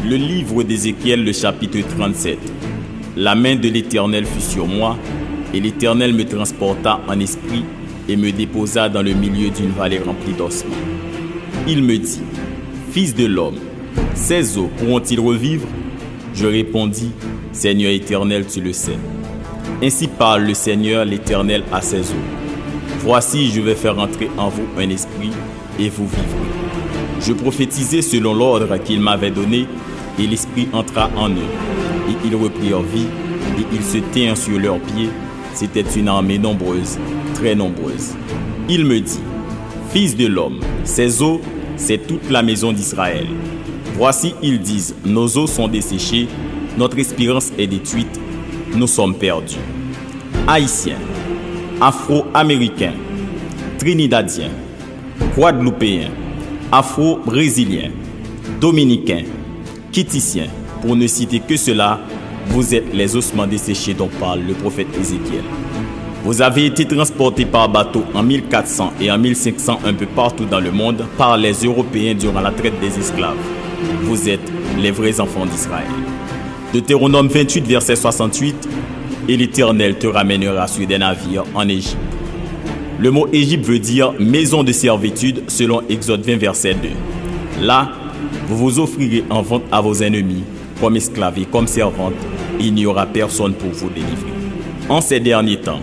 Le livre d'Ézéchiel, le chapitre 37. La main de l'Éternel fut sur moi, et l'Éternel me transporta en esprit et me déposa dans le milieu d'une vallée remplie d'ossements. Il me dit, « Fils de l'homme, ces eaux pourront-ils revivre ?» Je répondis, « Seigneur éternel, tu le sais. » Ainsi parle le Seigneur l'Éternel à ses eaux. « Voici, je vais faire entrer en vous un esprit, et vous vivrez. » Je prophétisai selon l'ordre qu'il m'avait donné, et l'esprit entra en eux. Et ils reprirent vie, et ils se tinrent sur leurs pieds. C'était une armée nombreuse, très nombreuse. Il me dit, « Fils de l'homme, ces eaux, c'est toute la maison d'Israël. Voici, ils disent, nos eaux sont desséchées, notre espérance est détruite, nous sommes perdus. » Haïtiens, Afro-Américains, Trinidadiens, Guadeloupéens, Afro-Brésiliens, Dominicains, Kittissiens, pour ne citer que cela, vous êtes les ossements desséchés dont parle le prophète Ézéchiel. Vous avez été transportés par bateau en 1400 et en 1500 un peu partout dans le monde par les Européens durant la traite des esclaves. Vous êtes les vrais enfants d'Israël. Deutéronome 28, verset 68, « Et l'Éternel te ramènera sur des navires en Égypte. » Le mot Égypte veut dire « maison de servitude » selon Exode 20, verset 2. Là, vous vous offrirez en vente à vos ennemis, comme esclaves et comme servantes, et il n'y aura personne pour vous délivrer. En ces derniers temps,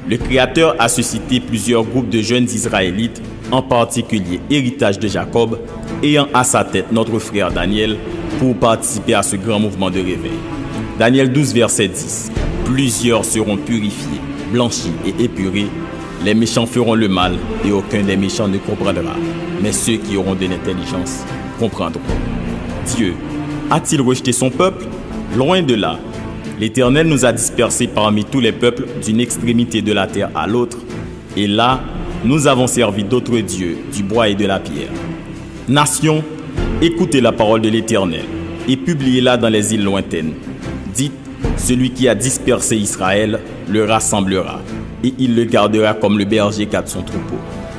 le Créateur a suscité plusieurs groupes de jeunes Israélites, en particulier Héritage de Jacob, ayant à sa tête notre frère Daniel, pour participer à ce grand mouvement de réveil. Daniel 12, verset 10. Plusieurs seront purifiés, blanchis et épurés. Les méchants feront le mal et aucun des méchants ne comprendra. Mais ceux qui auront de l'intelligence comprendront. Dieu a-t-il rejeté son peuple? Loin de là. L'Éternel nous a dispersés parmi tous les peuples d'une extrémité de la terre à l'autre. Et là, nous avons servi d'autres dieux, du bois et de la pierre. Nations, écoutez la parole de l'Éternel et publiez-la dans les îles lointaines. Dites, celui qui a dispersé Israël le rassemblera et il le gardera comme le berger garde son troupeau.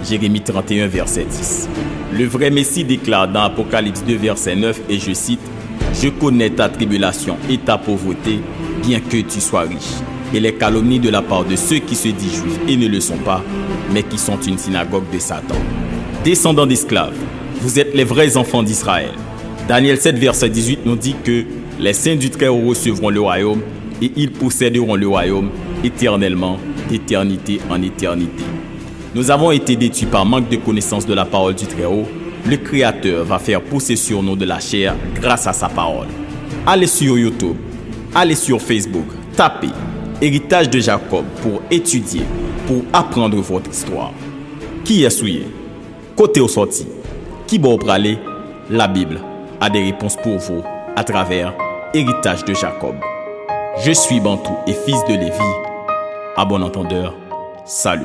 Jérémie 31, verset 10. Le vrai Messie déclare dans Apocalypse 2, verset 9, et je cite, « Je connais ta tribulation et ta pauvreté, bien que tu sois riche, et les calomnies de la part de ceux qui se disent juifs et ne le sont pas, mais qui sont une synagogue de Satan. » Descendants d'esclaves, vous êtes les vrais enfants d'Israël. Daniel 7, verset 18 nous dit que les saints du Très-Haut recevront le royaume et ils posséderont le royaume éternellement, d'éternité en éternité. Nous avons été détruits par manque de connaissance de la parole du Très-Haut. Le Créateur va faire pousser sur nous de la chair grâce à sa parole. Allez sur YouTube, allez sur Facebook, tapez Héritage de Jacob pour étudier, pour apprendre votre histoire. Qui est souillé? Côté au sorti. Qui va praler? La Bible a des réponses pour vous à travers Héritage de Jacob. Je suis Bantou et fils de Lévi. À bon entendeur, salut.